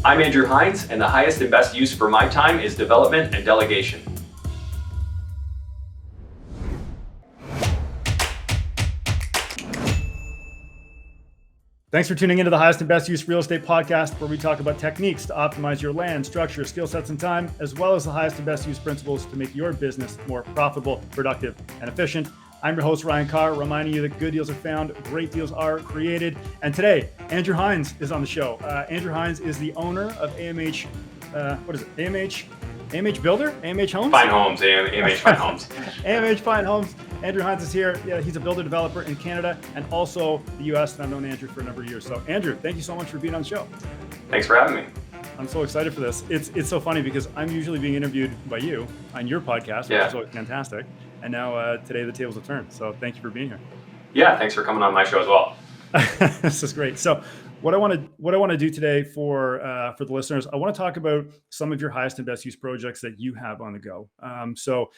I'm Andrew Hines, and the highest and best use for my time is development and delegation. Thanks for tuning into the Highest and Best Use Real Estate podcast, where we talk about techniques to optimize your land, structure, skill sets, and time, as well as the highest and best use principles to make your business more profitable, productive, and efficient. I'm your host, Ryan Carr, reminding you that good deals are found, great deals are created. And today, Andrew Hines is on the show. Andrew Hines is the owner of AMH, AMH Builder? AMH Homes? Fine Homes, AMH Fine Homes. AMH Fine Homes. Andrew Hines is here. Yeah, he's a builder developer in Canada and also the US, and I've known Andrew for a number of years. So Andrew, thank you so much for being on the show. Thanks for having me. I'm so excited for this. It's so funny because I'm usually being interviewed by you on your podcast, which is always fantastic. And now today the tables have turned. So thank you for being here. Yeah, thanks for coming on my show as well. This is great. So what I want to do today for the listeners, I want to talk about some of your highest and best use projects that you have on the go. So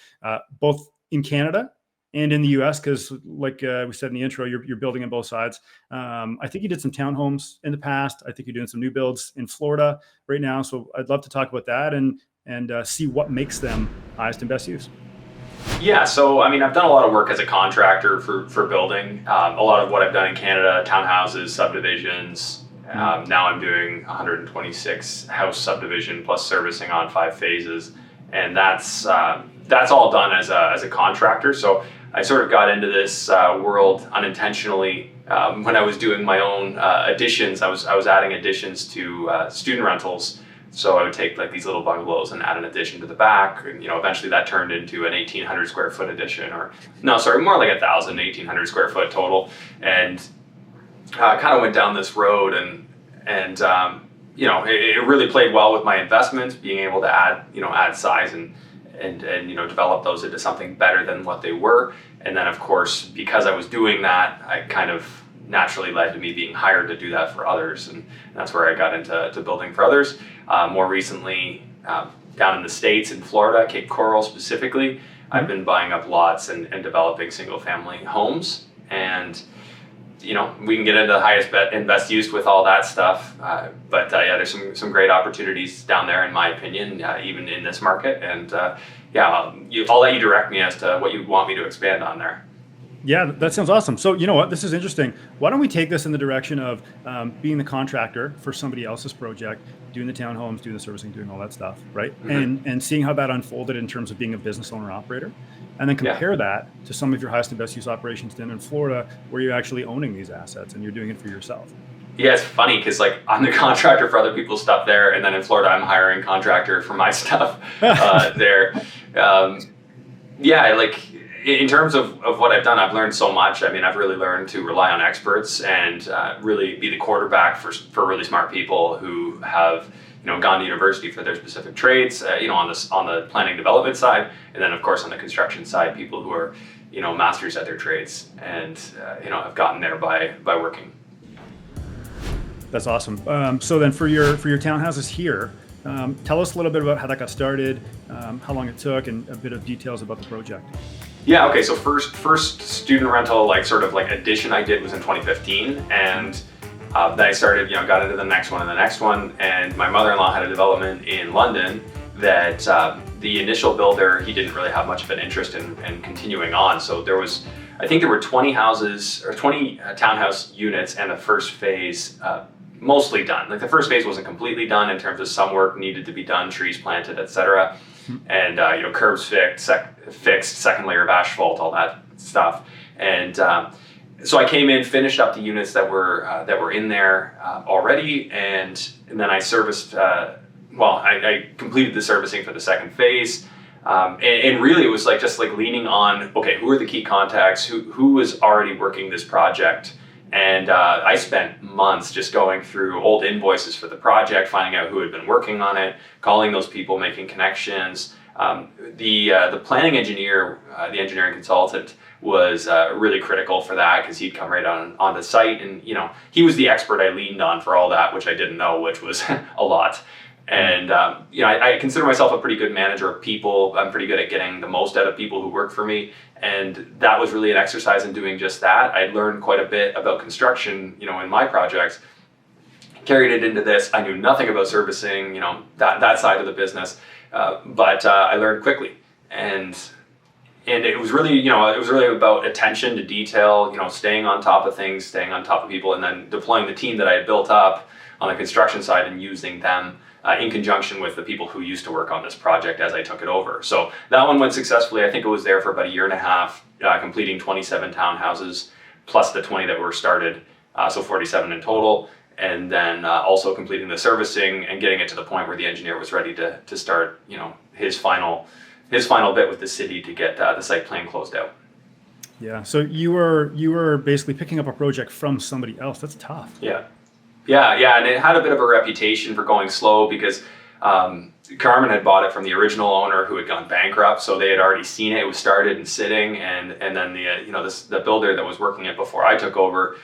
both in Canada and in the US, because like we said in the intro, you're building on both sides. I think you did some townhomes in the past. I think you're doing some new builds in Florida right now. So I'd love to talk about that and see what makes them highest and best use. Yeah, so I mean, I've done a lot of work as a contractor for building. A lot of what I've done in Canada, townhouses, subdivisions. Now I'm doing 126 house subdivision plus servicing on 5 phases, and that's all done as a contractor. So I sort of got into this world unintentionally when I was doing my own additions. I was adding additions to student rentals. So I would take like these little bungalows and add an addition to the back, and eventually that turned into an 1,800 square foot addition, more like 1,800 square foot total, and kind of went down this road, and it really played well with my investment, being able to add size and develop those into something better than what they were. And then of course, because I was doing that, I kind of naturally led to me being hired to do that for others, and that's where I got into building for others. More recently, down in the States, in Florida, Cape Coral specifically, I've been buying up lots and developing single-family homes. And we can get into the highest and best use with all that stuff. But there's some great opportunities down there, in my opinion, even in this market. And I'll let you direct me as to what you want me to expand on there. Yeah, that sounds awesome. So you know what, this is interesting. Why don't we take this in the direction of being the contractor for somebody else's project, doing the townhomes, doing the servicing, doing all that stuff, right? Mm-hmm. And seeing how that unfolded in terms of being a business owner operator, and then compare that to some of your highest and best use operations down in Florida, where you're actually owning these assets and you're doing it for yourself. Yeah, it's funny because like I'm the contractor for other people's stuff there, and then in Florida I'm hiring contractor for my stuff there. In terms of what I've done, I've learned so much. I mean, I've really learned to rely on experts and really be the quarterback for really smart people who have gone to university for their specific trades. On the planning development side, and then of course on the construction side, people who are masters at their trades and have gotten there by working. That's awesome. So then for your townhouses here, tell us a little bit about how that got started, how long it took, and a bit of details about the project. Yeah, okay, so first student rental, addition I did was in 2015, and then I started, got into the next one, and my mother-in-law had a development in London that the initial builder, he didn't really have much of an interest in continuing on. So there were 20 houses, or 20 townhouse units, and the first phase mostly done. Like the first phase wasn't completely done in terms of some work needed to be done, trees planted, etc. And curbs fixed, second layer of asphalt, all that stuff. And so I came in, finished up the units that were in there already, and then I serviced. I completed the servicing for the second phase, and really it was just leaning on, okay, who are the key contacts, who was already working this project. And I spent months just going through old invoices for the project, finding out who had been working on it, calling those people, making connections. The planning engineer, the engineering consultant, was really critical for that because he'd come right on the site, and he was the expert I leaned on for all that, which I didn't know, which was a lot. And I consider myself a pretty good manager of people. I'm pretty good at getting the most out of people who work for me, and that was really an exercise in doing just that. I learned quite a bit about construction, in my projects, carried it into this. I knew nothing about servicing, that side of the business, but I learned quickly, and it was really, about attention to detail, staying on top of things, staying on top of people, and then deploying the team that I had built up on the construction side and using them in conjunction with the people who used to work on this project as I took it over. So that one went successfully. I think it was there for about a year and a half, completing 27 townhouses plus the 20 that were started, so 47 in total. And then also completing the servicing and getting it to the point where the engineer was ready to start, his final bit with the city to get the site plan closed out. Yeah. So you were basically picking up a project from somebody else. That's tough. Yeah. And it had a bit of a reputation for going slow because Carmen had bought it from the original owner who had gone bankrupt. So they had already seen it. It was started and sitting, and then the builder that was working it before I took over.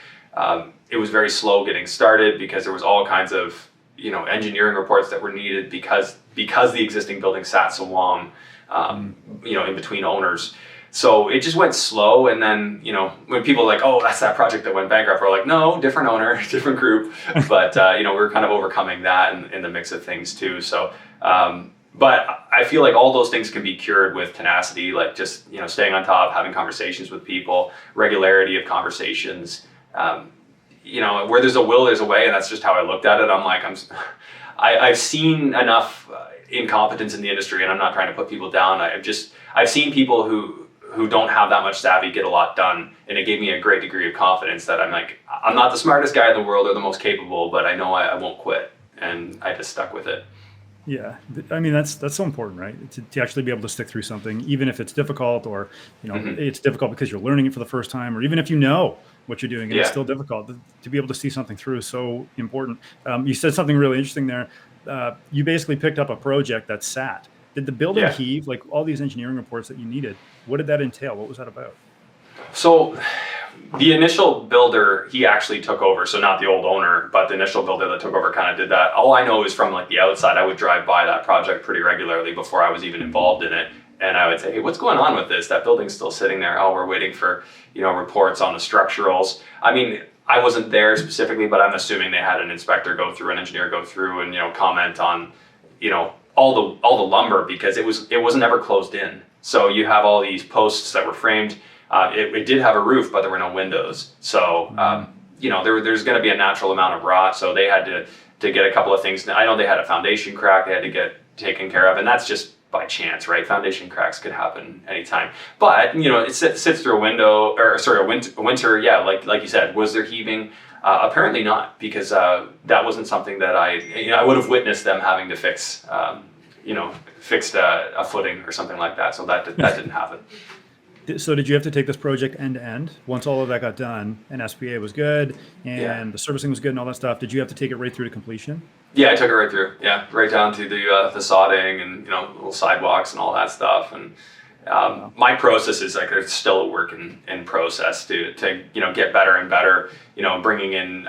It was very slow getting started because there was all kinds of engineering reports that were needed because the existing building sat so long in between owners. So it just went slow, and then when people are like, oh, that's that project that went bankrupt, we're like, no, different owner, different group. But we're kind of overcoming that in the mix of things too. So but I feel like all those things can be cured with tenacity, like just staying on top, having conversations with people, regularity of conversations. Where there's a will, there's a way, and that's just how I looked at it. I'm like, I've seen enough incompetence in the industry, and I'm not trying to put people down. I've seen people who don't have that much savvy get a lot done, and it gave me a great degree of confidence that I'm like, I'm not the smartest guy in the world or the most capable, but I know I won't quit, and I just stuck with it. Yeah, I mean that's so important, right? To actually be able to stick through something, even if it's difficult, or it's difficult because you're learning it for the first time, or even if you know what you're doing and it's still difficult. To be able to see something through is so important. You said something really interesting there. You basically picked up a project that sat. Did the building heave, like all these engineering reports that you needed? What did that entail? What was that about? So the initial builder, he actually took over. So not the old owner, but the initial builder that took over kind of did that. All I know is from like the outside, I would drive by that project pretty regularly before I was even involved in it. And I would say, hey, what's going on with this? That building's still sitting there. Oh, we're waiting for, reports on the structurals. I mean, I wasn't there specifically, but I'm assuming they had an inspector go through, an engineer go through and, comment on, all the lumber, because it wasn't ever closed in. So you have all these posts that were framed. It did have a roof, but there were no windows. So, there's going to be a natural amount of rot. So they had to get a couple of things. I know they had a foundation crack they had to get taken care of, and that's just by chance, right? Foundation cracks could happen anytime. But, it sits through a window, or sorry, a winter, yeah, like you said, was there heaving? Apparently not, because that wasn't something that I would have witnessed them having to fix, fixed a footing or something like that. So that didn't happen. So did you have to take this project end to end? Once all of that got done and SPA was good and the servicing was good and all that stuff, did you have to take it right through to completion? Yeah, I took it right through. Yeah, right down to the sodding and little sidewalks and all that stuff. And my process is like there's still a work in process to get better and better. Bringing in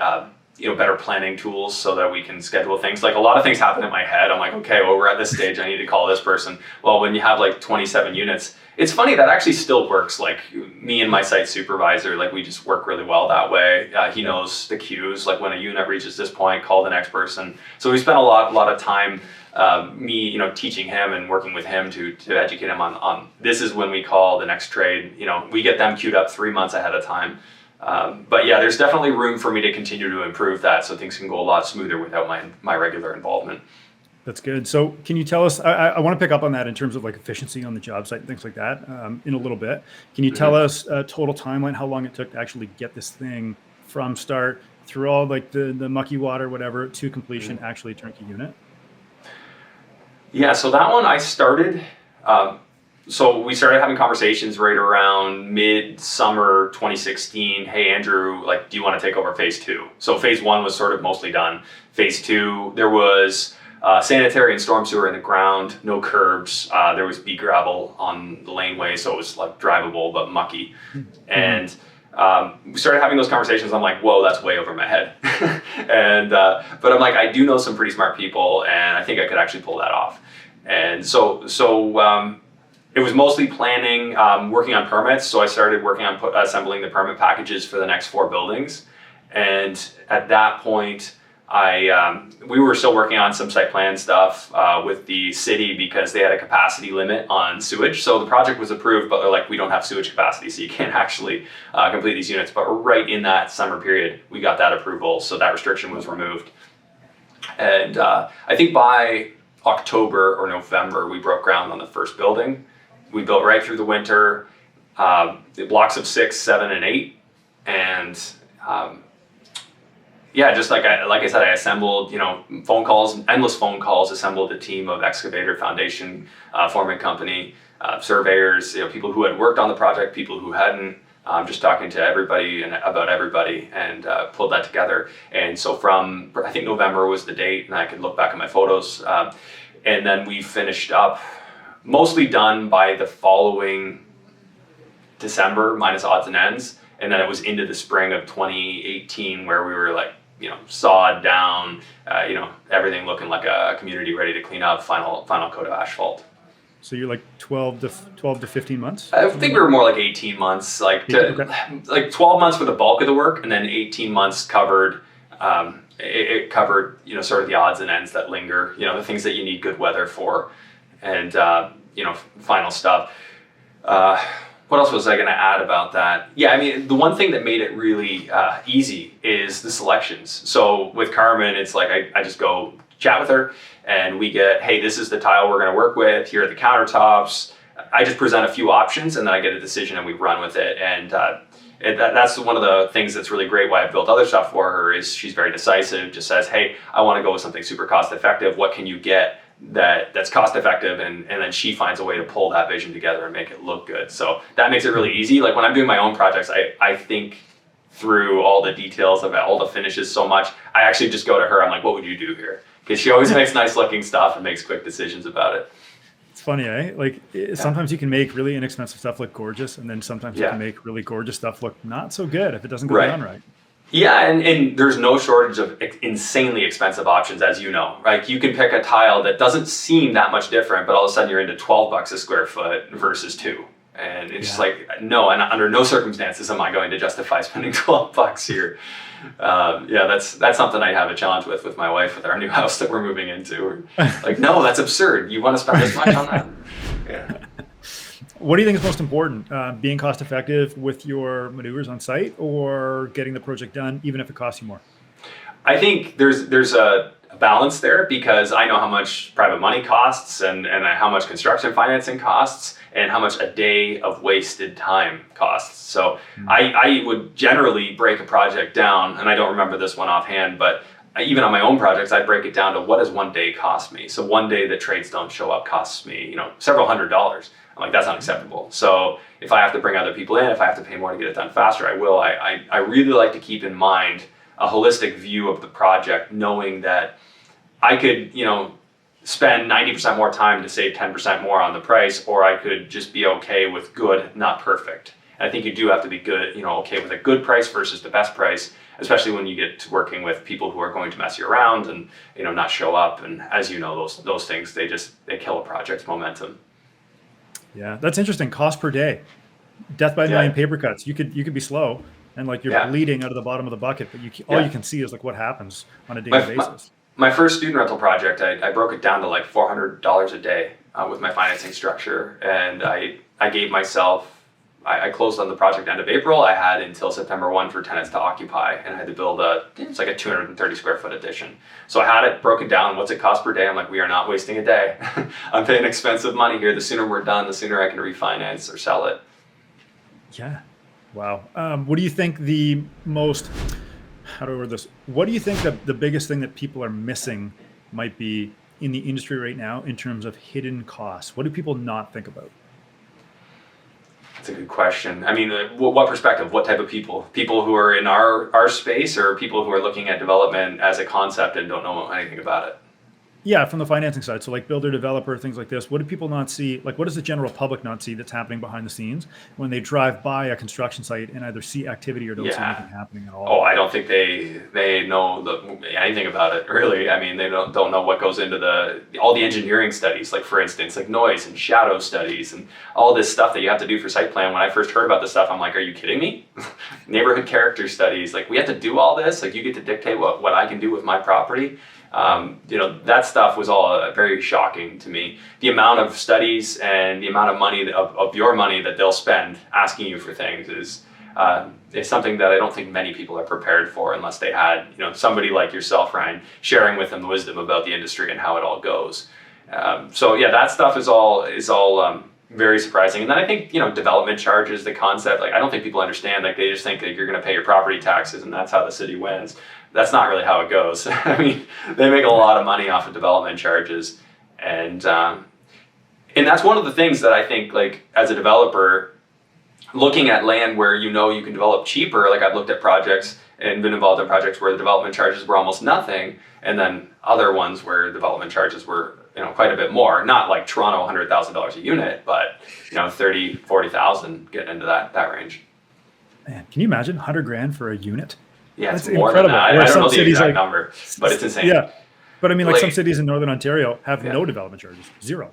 better planning tools so that we can schedule things. Like a lot of things happen in my head. I'm like, okay, well, we're at this stage. I need to call this person. Well, when you have like 27 units, it's funny that actually still works. Like me and my site supervisor, like we just work really well that way. He knows the cues. Like when a unit reaches this point, call the next person. So we spent a lot of time, me, teaching him and working with him to educate him on this is when we call the next trade. We get them queued up 3 months ahead of time. But yeah, there's definitely room for me to continue to improve that so things can go a lot smoother without my regular involvement. That's good. So can you tell us, I want to pick up on that in terms of like efficiency on the job site and things like that in a little bit. Can you tell us a total timeline, how long it took to actually get this thing from start through all like the mucky water, whatever, to completion, actually turnkey unit? Yeah, so that one I started, so we started having conversations right around mid-summer 2016. Hey, Andrew, like, do you want to take over phase 2? So phase 1 was sort of mostly done. Phase 2, there was sanitary and storm sewer in the ground, no curbs. There was bee gravel on the laneway, so it was like drivable but mucky. And we started having those conversations. I'm like, whoa, that's way over my head. And but I'm like, I do know some pretty smart people, and I think I could actually pull that off. And so it was mostly planning, working on permits. So I started working on assembling the permit packages for the next 4 buildings. And at that point, we were still working on some site plan stuff with the city because they had a capacity limit on sewage. So the project was approved, but they're like, we don't have sewage capacity, so you can't actually complete these units. But right in that summer period, we got that approval, so that restriction was removed. And I think by October or November, we broke ground on the first building. We built right through the winter, the blocks of 6, 7, and 8, and yeah, just like I said, I assembled, phone calls, endless phone calls, assembled a team of excavator, foundation, forming company, surveyors, people who had worked on the project, people who hadn't, just talking to everybody and about everybody, and pulled that together. And so from, I think November was the date, and I could look back at my photos, and then we finished up, mostly done by the following December, minus odds and ends. And then it was into the spring of 2018 where we were like, sawed down, everything looking like a community ready to clean up, final coat of asphalt. So you're like 12 to 15 months? I think we were more like 18 months, like 12 months for the bulk of the work, and then 18 months covered, it covered, sort of the odds and ends that linger, the things that you need good weather for, and, final stuff. What else was I going to add about that? Yeah, I mean, the one thing that made it really easy is the selections. So with Carmen, it's like I just go chat with her, and we get, hey, this is the tile we're going to work with. Here are the countertops. I just present a few options, and then I get a decision, and we run with it. And that's one of the things that's really great. Why I've built other stuff for her is she's very decisive. Just says, hey, I want to go with something super cost effective. What can you get that's cost effective, and then she finds a way to pull that vision together and make it look good. So that makes it really easy. Like when I'm doing my own projects, I think through all the details of all the finishes so much. I actually just go to her, I'm like, what would you do here? Because she always makes nice looking stuff and makes quick decisions about it. It's funny, eh? Like sometimes you can make really inexpensive stuff look gorgeous, and then sometimes you can make really gorgeous stuff look not so good if it doesn't go down right. Yeah, and there's no shortage of insanely expensive options, as you know. Like you can pick a tile that doesn't seem that much different, but all of a sudden you're into $12 a square foot versus $2. And it's just like, no, and under no circumstances am I going to justify spending $12 here. That's something I have a challenge with my wife with our new house that we're moving into. We're like, no, that's absurd. You want to spend this much on that? Yeah. What do you think is most important, being cost effective with your maneuvers on site, or getting the project done, even if it costs you more? I think there's a balance there, because I know how much private money costs and how much construction financing costs and how much a day of wasted time costs. So I would generally break a project down, and I don't remember this one offhand, but even on my own projects, I break it down to what does one day cost me. So one day that trades don't show up costs me, several $100s. I'm like, that's not acceptable. So if I have to bring other people in, if I have to pay more to get it done faster, I will. I really like to keep in mind a holistic view of the project, knowing that I could, spend 90% more time to save 10% more on the price, or I could just be okay with good, not perfect. And I think you do have to be good, okay with a good price versus the best price, especially when you get to working with people who are going to mess you around and, not show up. And as you know, those things, they kill a project's momentum. Yeah, that's interesting. Cost per day, death by a million paper cuts. You could be slow and like you're bleeding out of the bottom of the bucket, but all you can see is like what happens on a daily basis. My first student rental project, I broke it down to like $400 a day with my financing structure, and I gave myself. I closed on the project end of April. I had until September 1 for tenants to occupy, and I had to build it's like a 230 square foot addition. So I had it broken down. What's it cost per day? I'm like, we are not wasting a day. I'm paying expensive money here. The sooner we're done, the sooner I can refinance or sell it. Yeah. Wow. What do you think how do I word this? What do you think that the biggest thing that people are missing might be in the industry right now in terms of hidden costs? What do people not think about? That's a good question. I mean, what perspective? What type of people? People who are in our space, or people who are looking at development as a concept and don't know anything about it? Yeah, from the financing side. So like builder, developer, things like this. What do people not see? Like what does the general public not see that's happening behind the scenes when they drive by a construction site and either see activity or don't see Yeah. anything happening at Oh, all? I don't think they know anything about it really. I mean, they don't know what goes into all the engineering studies. Like for instance, like noise and shadow studies and all this stuff that you have to do for site plan. When I first heard about this stuff, I'm like, are you kidding me? Neighborhood character studies. Like we have to do all this. Like you get to dictate what I can do with my property. That stuff was all very shocking to me. The amount of studies and the amount of money of your money that they'll spend asking you for things is something that I don't think many people are prepared for unless they had, somebody like yourself, Ryan, sharing with them the wisdom about the industry and how it all goes. So yeah, that stuff is all very surprising. And then I think, development charges, the concept, like I don't think people understand, like they just think that you're going to pay your property taxes and that's how the city wins. That's not really how it goes. I mean, they make a lot of money off of development charges. And that's one of the things that I think, like as a developer, looking at land where you can develop cheaper, like I've looked at projects and been involved in projects where the development charges were almost nothing, and then other ones where development charges were quite a bit more. Not like Toronto, $100,000 a unit, but 30, 40,000, getting into that range. Man, can you imagine 100 grand for a unit? Yeah, That's it's more incredible. than that. I don't know the exact number, but it's insane. Yeah, but I mean, like some cities in Northern Ontario have no development charges, zero.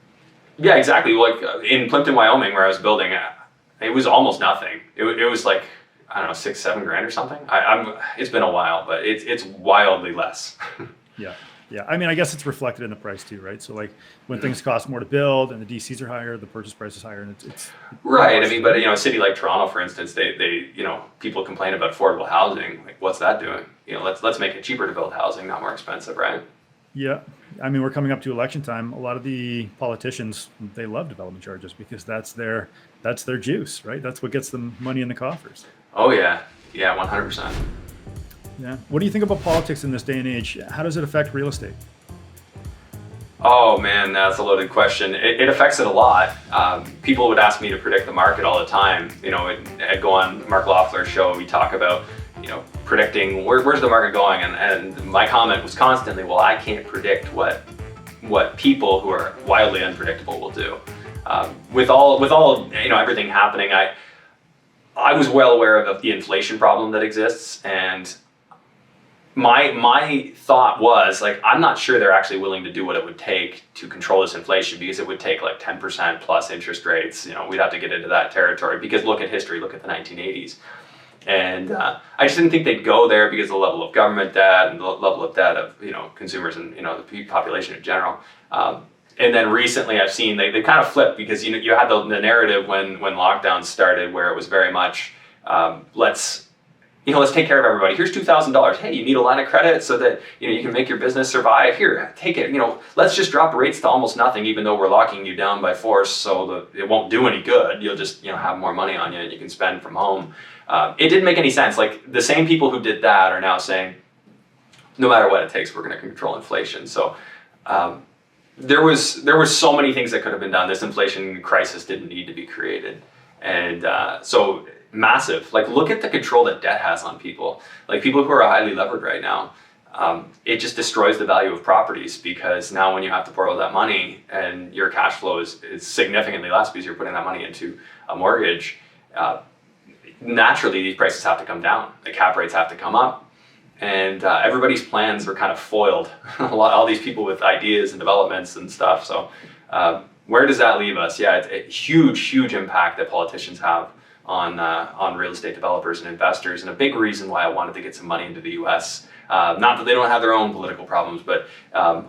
Yeah, exactly. Like in Plimpton, Wyoming, where I was building, it was almost nothing. It was like, I don't know, 6-7 grand or something. It's been a while, but it's wildly less. Yeah. I mean, I guess it's reflected in the price too, right? So like when things cost more to build and the DCs are higher, the purchase price is higher, and it's right. I mean, but a city like Toronto, for instance, they people complain about affordable housing. Like, what's that doing? Let's make it cheaper to build housing, not more expensive, right? Yeah. I mean, we're coming up to election time. A lot of the politicians, they love development charges because that's their juice, right? That's what gets them money in the coffers. Oh yeah. Yeah, 100%. Yeah. What do you think about politics in this day and age? How does it affect real estate? Oh man, that's a loaded question. It affects it a lot. People would ask me to predict the market all the time. I'd go on Mark Loeffler's show. We talk about, predicting where's the market going, and my comment was constantly, well, I can't predict what people who are wildly unpredictable will do. With all everything happening, I was well aware of the inflation problem that exists, and my thought was, like, I'm not sure they're actually willing to do what it would take to control this inflation, because it would take like 10% plus interest rates. We'd have to get into that territory, because look at history, look at the 1980s. And I just didn't think they'd go there because of the level of government debt and the level of debt of consumers and the population in general. And then recently I've seen they kind of flipped, because you had the narrative when lockdowns started, where it was very much let's take care of everybody. Here's $2,000. Hey, you need a line of credit so that you can make your business survive. Here, take it. Let's just drop rates to almost nothing, even though we're locking you down by force, so that it won't do any good. You'll just have more money on you, and you can spend from home. It didn't make any sense. Like, the same people who did that are now saying, no matter what it takes, we're going to control inflation. So there was so many things that could have been done. This inflation crisis didn't need to be created, and so massive. Like, look at the control that debt has on people. Like, people who are highly levered right now, it just destroys the value of properties, because now when you have to borrow that money and your cash flow is significantly less because you're putting that money into a mortgage, naturally these prices have to come down. The cap rates have to come up, and everybody's plans were kind of foiled. All these people with ideas and developments and stuff. So where does that leave us? Yeah, it's a huge impact that politicians have on real estate developers and investors, and a big reason why I wanted to get some money into the U.S. Not that they don't have their own political problems, but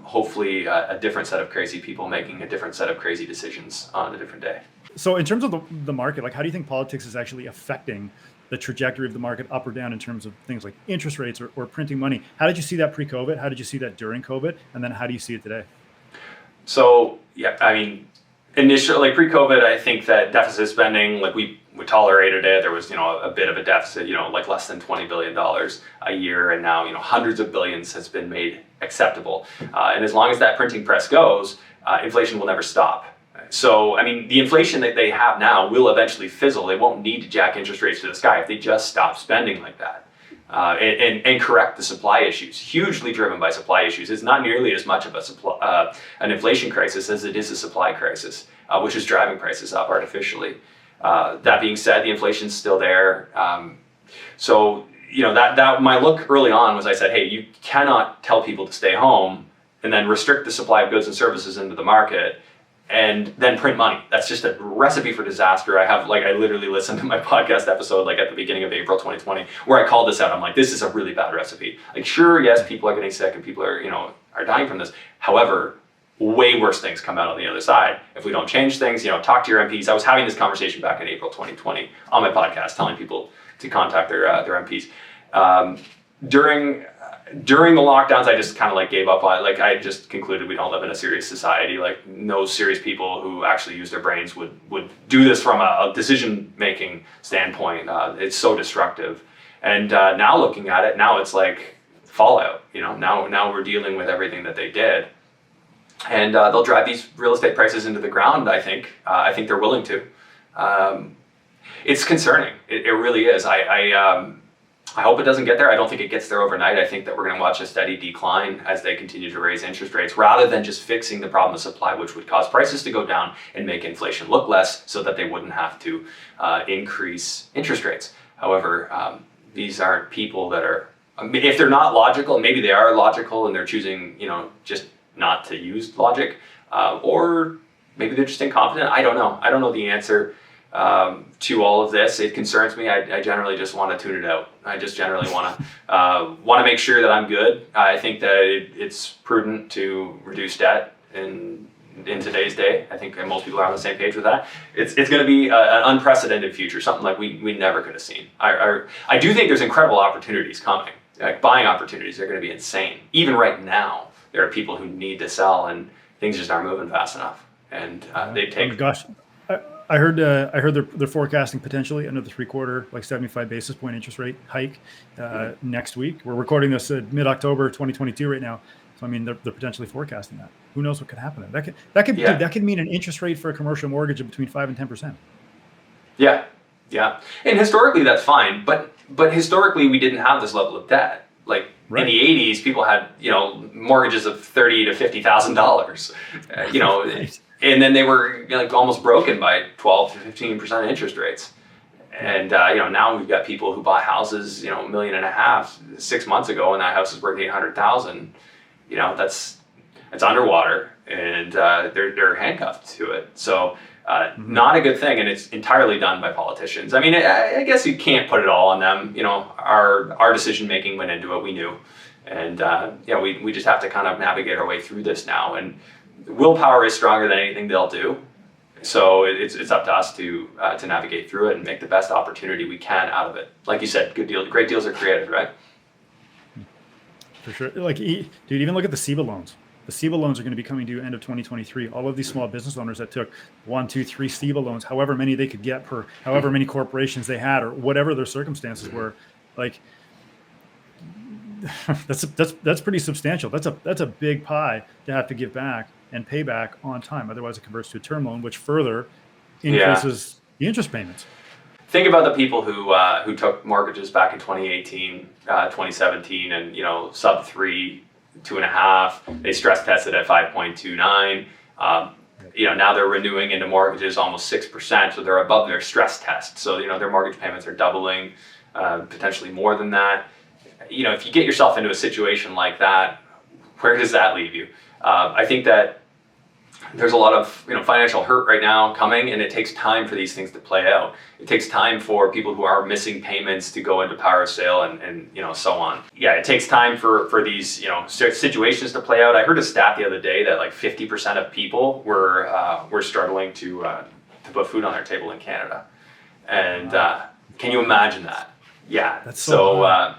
hopefully a different set of crazy people making a different set of crazy decisions on a different day. So in terms of the market, like, how do you think politics is actually affecting the trajectory of the market up or down in terms of things like interest rates or printing money? How did you see that pre-COVID? How did you see that during COVID? And then how do you see it today? So, yeah, I mean, initially, like pre-COVID, I think that deficit spending, like we tolerated it. There was, a bit of a deficit, like less than $20 billion a year. And now, hundreds of billions has been made acceptable. And as long as that printing press goes, inflation will never stop. So, I mean, the inflation that they have now will eventually fizzle. They won't need to jack interest rates to the sky if they just stop spending like that. and correct the supply issues. Hugely driven by supply issues. It's not nearly as much of an inflation crisis as it is a supply crisis, which is driving prices up artificially. That being said, the inflation's still there. So that my look early on was, I said, hey, you cannot tell people to stay home and then restrict the supply of goods and services into the market and then print money. That's just a recipe for disaster. I literally listened to my podcast episode at the beginning of April 2020 where I called this out. I'm like, this is a really bad recipe. Sure, yes, people are getting sick and people are dying from this. However, way worse things come out on the other side if we don't change things. Talk to your MPs. I was having this conversation back in April 2020 on my podcast, telling people to contact their MPs. During the lockdowns, I just kind of gave up on it. I just concluded we don't live in a serious society. No serious people who actually use their brains would do this from a decision-making standpoint. It's so destructive. And now looking at it, now it's like fallout. Now we're dealing with everything that they did. And they'll drive these real estate prices into the ground, I think. I think they're willing to. It's concerning. It really is. I hope it doesn't get there. I don't think it gets there overnight. I think that we're going to watch a steady decline as they continue to raise interest rates rather than just fixing the problem of supply, which would cause prices to go down and make inflation look less so that they wouldn't have to increase interest rates. However, these aren't people that are, if they're not logical, maybe they are logical and they're choosing, just not to use logic, or maybe they're just incompetent. I don't know. I don't know the answer to all of this. It concerns me. I generally just want to tune it out. I just generally want to make sure that I'm good. I think that it's prudent to reduce debt in today's day. I think most people are on the same page with that. It's going to be an unprecedented future, something like we never could have seen. I do think there's incredible opportunities coming. Buying opportunities are going to be insane. Even right now, there are people who need to sell, and things just aren't moving fast enough. And they take. Oh my gosh. I heard they're forecasting potentially another 3/4, 75 basis point interest rate hike next week. We're recording this at mid-October 2022 right now, so they're potentially forecasting that. Who knows what could happen? That could mean an interest rate for a commercial mortgage of between 5 and 10%. Yeah, and historically that's fine, but historically we didn't have this level of debt. Right. In the 80s, people had mortgages of $30,000 to $50,000. Right. And then they were almost broken by 12 to 15% interest rates. And now we've got people who bought houses, $1.5 million 6 months ago, and that house is worth $800,000. That's underwater, and they're handcuffed to it. So not a good thing, and it's entirely done by politicians. I guess you can't put it all on them. Our decision making went into it. We knew, and we just have to kind of navigate our way through this now. And willpower is stronger than anything they'll do. So it's up to us to navigate through it and make the best opportunity we can out of it. Like you said, great deals are created, right? For sure. Dude, even look at the CEBA loans. The CEBA loans are going to be coming due end of 2023. All of these small business owners that took 1, 2, 3 CEBA loans, however many they could get per however many corporations they had or whatever their circumstances were, that's pretty substantial. That's a big pie to have to give back and pay back on time. Otherwise, it converts to a term loan, which further increases the interest payments. Think about the people who took mortgages back in 2018, 2017, and sub 3, 2.5. They stress tested at 5.29. Now they're renewing into mortgages almost 6%, so they're above their stress test. So their mortgage payments are doubling, potentially more than that. If you get yourself into a situation like that, where does that leave you? I think that there's a lot of financial hurt right now coming, and it takes time for these things to play out. It takes time for people who are missing payments to go into power of sale and so on. Yeah, it takes time for these situations to play out. I heard a stat the other day that 50% of people were struggling to put food on their table in Canada, and can you imagine that? Yeah, that's so.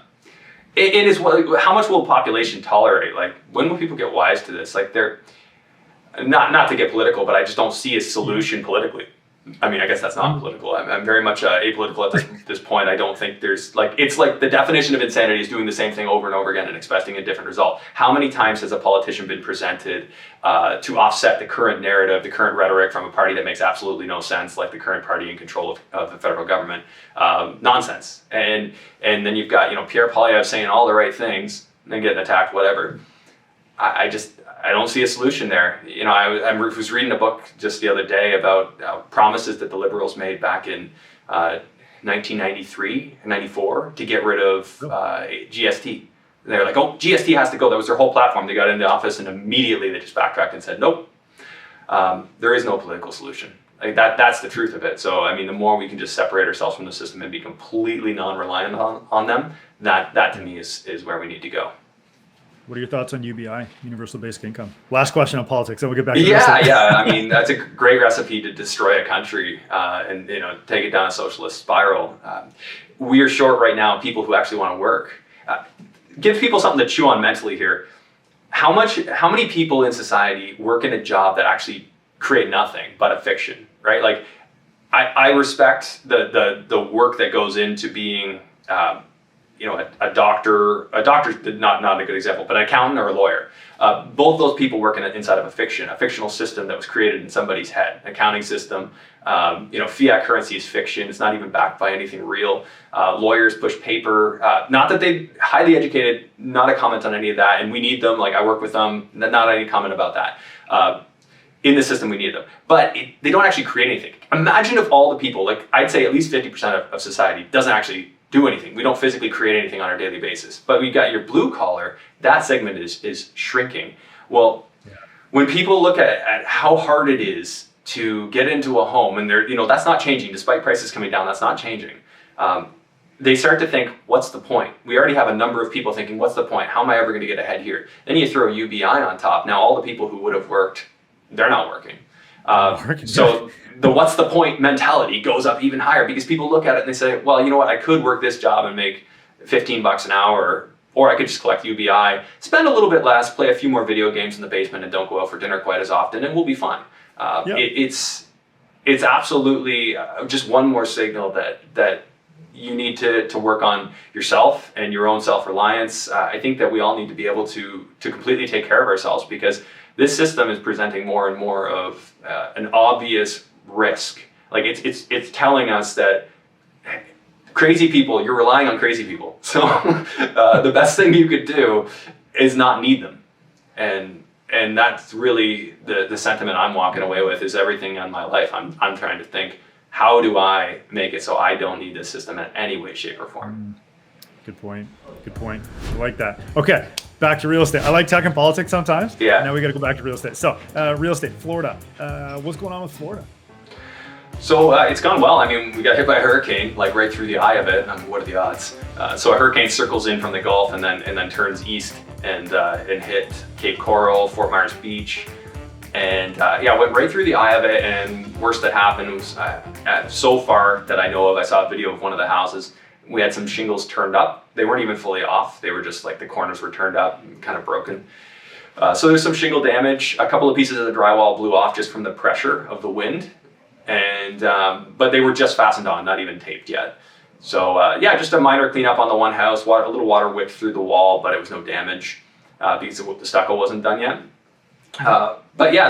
It is how much will the population tolerate? When will people get wise to this? They're not to get political, but I just don't see a solution politically. I mean, I guess that's not political. I'm very much apolitical at this point. I don't think there's like, it's like the definition of insanity is doing the same thing over and over again and expecting a different result. How many times has a politician been presented to offset the current narrative, the current rhetoric from a party that makes absolutely no sense, like the current party in control of the federal government? Nonsense. And then you've got, Pierre Poilievre saying all the right things and then getting attacked, whatever. I don't see a solution there. I was reading a book just the other day about promises that the Liberals made back in 1993 and 94 to get rid of GST. They're like, oh, GST has to go. That was their whole platform. They got into office and immediately they just backtracked and said, nope, there is no political solution. Like that's the truth of it. So, I mean, the more we can just separate ourselves from the system and be completely non-reliant on them, that to me is where we need to go. What are your thoughts on UBI, Universal Basic Income? Last question on politics, then we'll get back to Yeah. I mean, that's a great recipe to destroy a country and take it down a socialist spiral. We are short right now people who actually want to work. Give people something to chew on mentally here. How many people in society work in a job that actually create nothing but a fiction, right? Like, I respect the work that goes into being a doctor's not a good example, but an accountant or a lawyer. Both those people work inside of a fictional system that was created in somebody's head, an accounting system. Fiat currency is fiction. It's not even backed by anything real. Lawyers push paper. Not that they're highly educated, not a comment on any of that. And we need them, like I work with them, not any comment about that. In the system, we need them. But they don't actually create anything. Imagine if all the people, like I'd say at least 50% of society doesn't actually do anything. We don't physically create anything on a daily basis. But we got your blue collar, that segment is shrinking. Well, when people look at how hard it is to get into a home, and that's not changing, despite prices coming down, that's not changing. They start to think, what's the point? We already have a number of people thinking, what's the point? How am I ever going to get ahead here? Then you throw UBI on top. Now all the people who would have worked, they're not working. So the what's the point mentality goes up even higher because people look at it and they say, well, you know what, I could work this job and make $15 an hour, or I could just collect UBI, spend a little bit less, play a few more video games in the basement and don't go out for dinner quite as often, and we'll be fine. It's absolutely just one more signal that you need to work on yourself and your own self-reliance. I think that we all need to be able to completely take care of ourselves because this system is presenting more and more of an obvious risk. Like it's telling us that crazy people, you're relying on crazy people. So the best thing you could do is not need them. And that's really the sentiment I'm walking away with is everything in my life. I'm trying to think, how do I make it so I don't need this system in any way, shape, or form? Good point. I like that. Okay. Back to real estate. I like tech and politics sometimes. Yeah. Now we got to go back to real estate. So, real estate, Florida. What's going on with Florida? So it's gone well. I mean, we got hit by a hurricane, like right through the eye of it. I mean, what are the odds? So a hurricane circles in from the Gulf and then turns east and hit Cape Coral, Fort Myers Beach, and went right through the eye of it. And worst that happened was, so far that I know of, I saw a video of one of the houses. We had some shingles turned up. They weren't even fully off. They were just like the corners were turned up and kind of broken. So there's some shingle damage. A couple of pieces of the drywall blew off just from the pressure of the wind. And but they were just fastened on, not even taped yet. So just a minor cleanup on the one house. A little water whipped through the wall, but it was no damage because the stucco wasn't done yet.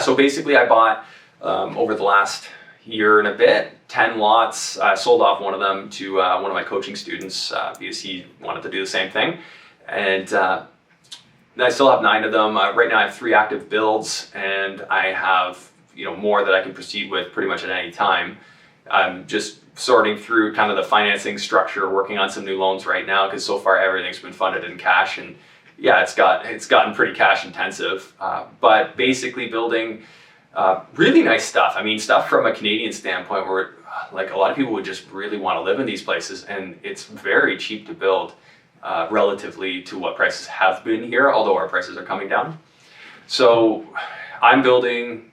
So basically I bought over the last year and a bit, 10 lots. I sold off one of them to one of my coaching students because he wanted to do the same thing. And I still have 9 of them. Right now I have 3 active builds and I have more that I can proceed with pretty much at any time. I'm just sorting through kind of the financing structure, working on some new loans right now because so far everything's been funded in cash, and it's gotten pretty cash intensive. But basically building really nice stuff. I mean, stuff from a Canadian standpoint where like a lot of people would just really want to live in these places, and it's very cheap to build relatively to what prices have been here, although our prices are coming down. So I'm building.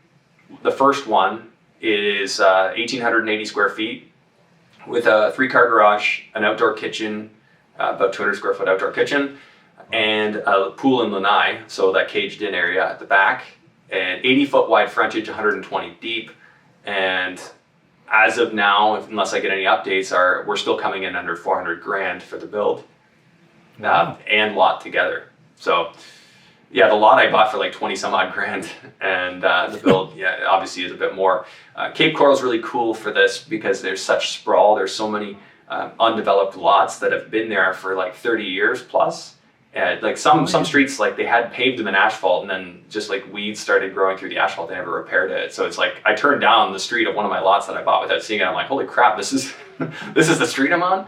The first one is 1,880 square feet with a 3-car garage, an outdoor kitchen, about 200 square foot outdoor kitchen, and a pool and lanai, so that caged in area at the back, and 80 foot wide frontage, 120 deep, and as of now, unless I get any updates, we're still coming in under 400 grand for the build and lot together. So yeah, the lot I bought for like 20 some odd grand, and the build, yeah, obviously is a bit more. Cape Coral is really cool for this because there's such sprawl. There's so many undeveloped lots that have been there for like 30 years plus. Like some streets, like they had paved them in asphalt, and then just like weeds started growing through the asphalt. They never repaired it. So it's like I turned down the street of one of my lots that I bought without seeing it. I'm like, holy crap, this is this is the street I'm on.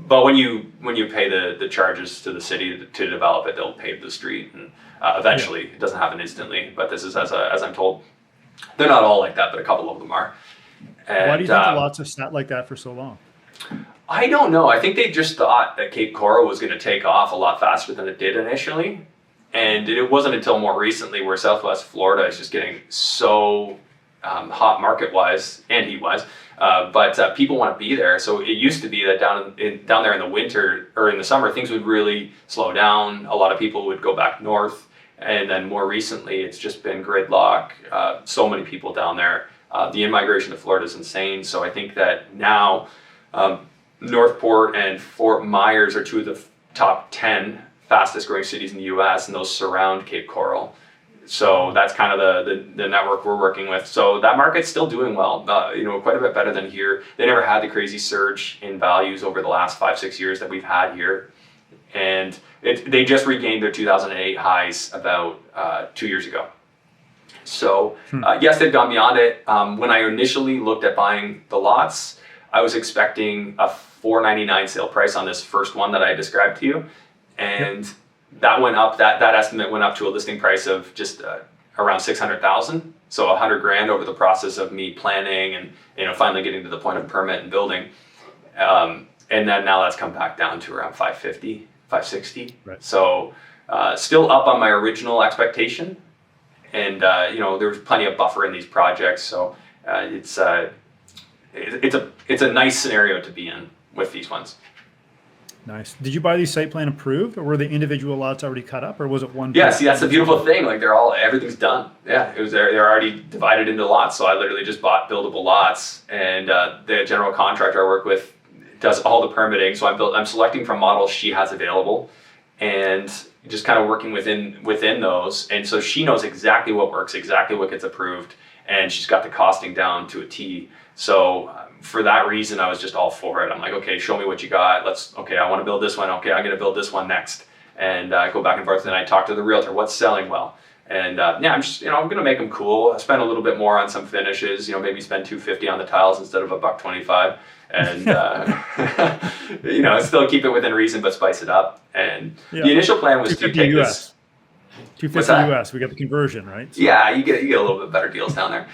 But when you pay the charges to the city to develop it, they'll pave the street, and eventually it doesn't happen instantly. But this is as I'm told, they're not all like that, but a couple of them are. And, why do you think the lots have sat like that for so long? I don't know. I think they just thought that Cape Coral was going to take off a lot faster than it did initially. And it wasn't until more recently where Southwest Florida is just getting so hot market-wise and heat-wise. But people want to be there. So it used to be that down there in the winter or in the summer, things would really slow down. A lot of people would go back north. And then more recently, it's just been gridlock. So many people down there. The in-migration to Florida is insane. So I think that now Northport and Fort Myers are two of the top 10 fastest growing cities in the US, and those surround Cape Coral. So that's kind of the network we're working with. So that market's still doing well, quite a bit better than here. They never had the crazy surge in values over the last 5-6 years that we've had here. And they just regained their 2008 highs about 2 years ago. So yes, they've gone beyond it. When I initially looked at buying the lots, I was expecting a $499 sale price on this first one that I described to you. And that went up, that estimate went up to a listing price of just around 600,000. So 100 grand over the process of me planning and finally getting to the point of permit and building. And then now that's come back down to around 550, 560. Right. So still up on my original expectation. And there's plenty of buffer in these projects. So it's a nice scenario to be in with these ones. Nice. Did you buy these site plan approved, or were the individual lots already cut up, or was it one? Yeah, see, that's the beautiful thing. Like everything's done. Yeah, they're already divided into lots. So I literally just bought buildable lots, and the general contractor I work with does all the permitting. So I'm selecting from models she has available, and just kind of working within those. And so she knows exactly what works, exactly what gets approved, and she's got the costing down to a T. So for that reason, I was just all for it. I'm like, okay, show me what you got. I want to build this one. Okay, I'm going to build this one next. And I go back and forth, and I talk to the realtor, what's selling well? And I'm just, I'm going to make them cool. I spend a little bit more on some finishes, maybe spend $250 on the tiles instead of $125. And, still keep it within reason, but spice it up. And the initial plan was to take US. this. $250 US, we got the conversion, right? So. Yeah, you get a little bit better deals down there.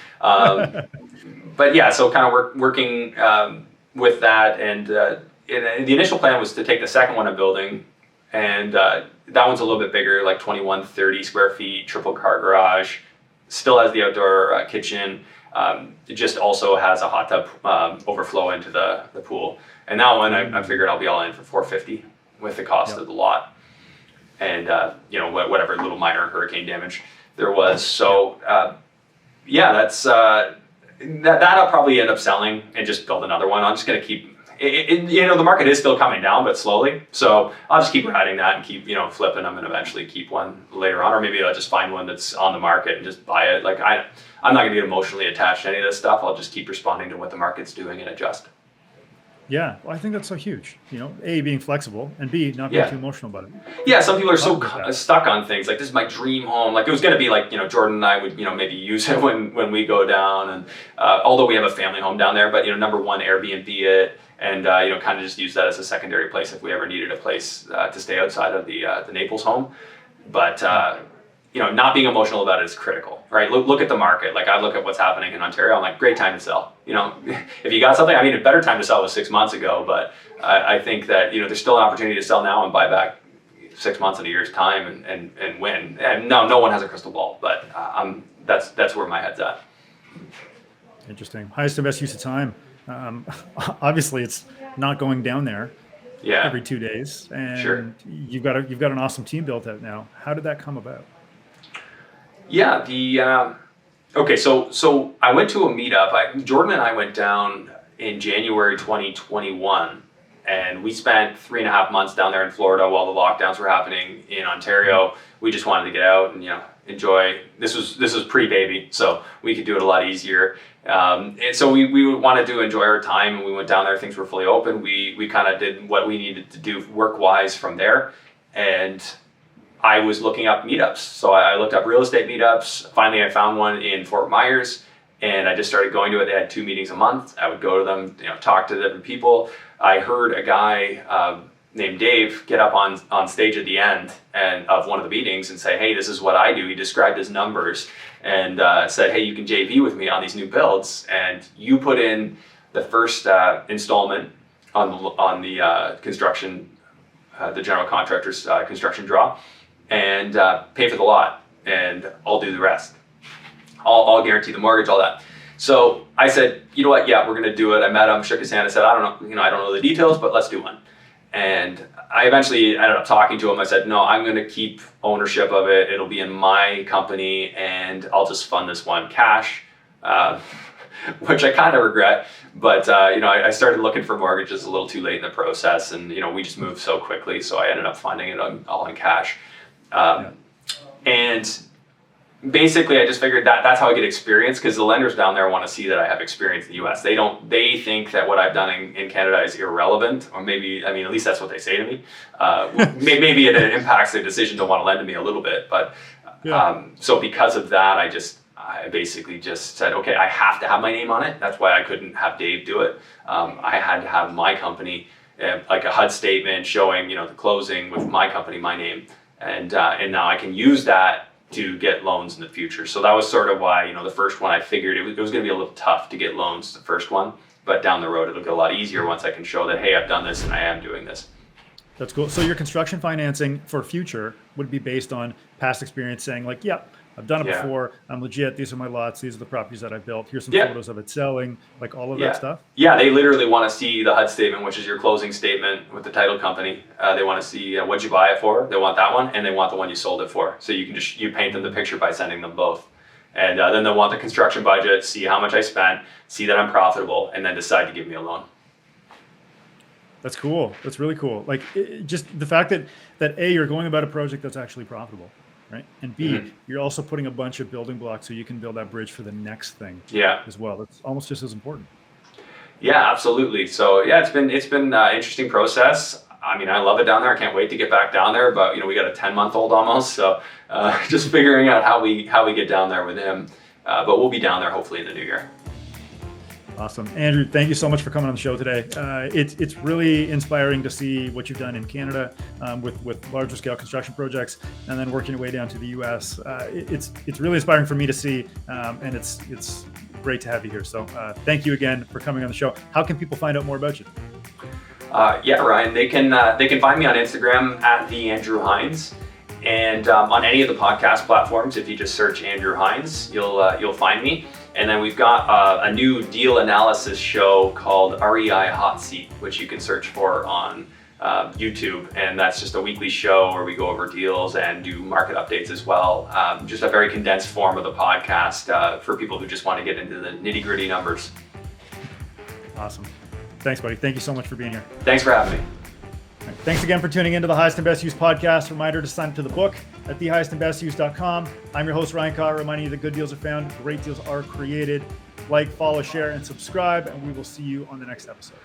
But yeah, so kind of working with that, and the initial plan was to take the second one I'm building, and that one's a little bit bigger, like 2130 square feet, triple car garage, still has the outdoor kitchen. It just also has a hot tub overflow into the pool. And that one, I figured I'll be all in for 450 with the cost of the lot, and whatever little minor hurricane damage there was. So that's. That I'll probably end up selling and just build another one. I'm just going to keep, the market is still coming down, but slowly. So I'll just keep riding that and keep, flipping them and eventually keep one later on. Or maybe I'll just find one that's on the market and just buy it. Like I'm not going to get emotionally attached to any of this stuff. I'll just keep responding to what the market's doing and adjust. Yeah, well, I think that's so huge. A, being flexible, and B, not being too emotional about it. Yeah, some people are so stuck on things. Like, this is my dream home. Like, it was going to be like, Jordan and I would, maybe use it when we go down. And although we have a family home down there, but, number one, Airbnb it. And, kind of just use that as a secondary place if we ever needed a place to stay outside of the Naples home. But, not being emotional about it is critical, right? Look at the market. Like, I look at what's happening in Ontario. I'm like, great time to sell. If you got something, a better time to sell was 6 months ago, but I think that, there's still an opportunity to sell now and buy back 6 months in a year's time and win. And no one has a crystal ball, but that's where my head's at. Interesting. Highest and best use of time. Obviously it's not going down there every 2 days, and you've got an awesome team built out now. How did that come about? Yeah, Okay, so I went to a meetup. Jordan and I went down in January 2021, and we spent 3.5 months down there in Florida while the lockdowns were happening in Ontario. We just wanted to get out and enjoy. This was pre-baby, so we could do it a lot easier. And so we wanted to enjoy our time, and we went down there. Things were fully open. We kind of did what we needed to do work-wise from there, and I was looking up meetups. So I looked up real estate meetups. Finally, I found one in Fort Myers, and I just started going to it. They had 2 meetings a month. I would go to them, talk to different people. I heard a guy named Dave get up on stage at the end of one of the meetings and say, "Hey, this is what I do." He described his numbers and said, "Hey, you can JV with me on these new builds, and you put in the first installment on the construction, the general contractor's construction draw, and pay for the lot, and I'll do the rest. I'll guarantee the mortgage, all that." So I said, "You know what? Yeah, we're gonna do it." I met him, shook his hand, I said, "I don't know, I don't know the details, but let's do one." And I eventually ended up talking to him. I said, "No, I'm gonna keep ownership of it. It'll be in my company, and I'll just fund this one cash," which I kind of regret. But I started looking for mortgages a little too late in the process, and we just moved so quickly, so I ended up funding it all in cash. And basically, I just figured that's how I get experience, because the lenders down there want to see that I have experience in the US. They think that what I've done in Canada is irrelevant, or maybe, at least that's what they say to me. Maybe it impacts their decision to want to lend to me a little bit. But so because of that, I basically just said, okay, I have to have my name on it. That's why I couldn't have Dave do it. I had to have my company, like a HUD statement showing, the closing with my company, my name. And now I can use that to get loans in the future. So that was sort of why, the first one, I figured it was going to be a little tough to get loans, the first one, but down the road, it'll get a lot easier once I can show that, hey, I've done this and I am doing this. That's cool. So your construction financing for future would be based on past experience, saying like, yeah, I've done it before. I'm legit. These are my lots. These are the properties that I've built. Here's some photos of it selling, like all of that stuff. Yeah, they literally want to see the HUD statement, which is your closing statement with the title company. They want to see what you buy it for. They want that one, and they want the one you sold it for. So you can you paint them the picture by sending them both. And then they want the construction budget, see how much I spent, see that I'm profitable, and then decide to give me a loan. That's cool. That's really cool. Like just the fact that A, you're going about a project that's actually profitable. Right. And B, you're also putting a bunch of building blocks so you can build that bridge for the next thing as well. That's almost just as important. Yeah, absolutely. So it's been an interesting process. I love it down there. I can't wait to get back down there, but we got a 10-month-old almost. So just figuring out how we get down there with him. But we'll be down there hopefully in the new year. Awesome. Andrew, thank you so much for coming on the show today. It's really inspiring to see what you've done in Canada with larger scale construction projects, and then working your way down to the US. It's really inspiring for me to see, and it's great to have you here. So thank you again for coming on the show. How can people find out more about you? Ryan, they can find me on Instagram at @theandrewhines. And on any of the podcast platforms, if you just search Andrew Hines, you'll find me. And then we've got a new deal analysis show called REI Hot Seat, which you can search for on YouTube. And that's just a weekly show where we go over deals and do market updates as well. Just a very condensed form of the podcast for people who just want to get into the nitty-gritty numbers. Awesome. Thanks, buddy. Thank you so much for being here. Thanks for having me. Right. Thanks again for tuning into the Highest and Best Use podcast. Reminder to sign up to the book at thehighestandbestuse.com. I'm your host, Ryan Carr, reminding you that good deals are found, great deals are created. Like, follow, share, and subscribe, and we will see you on the next episode.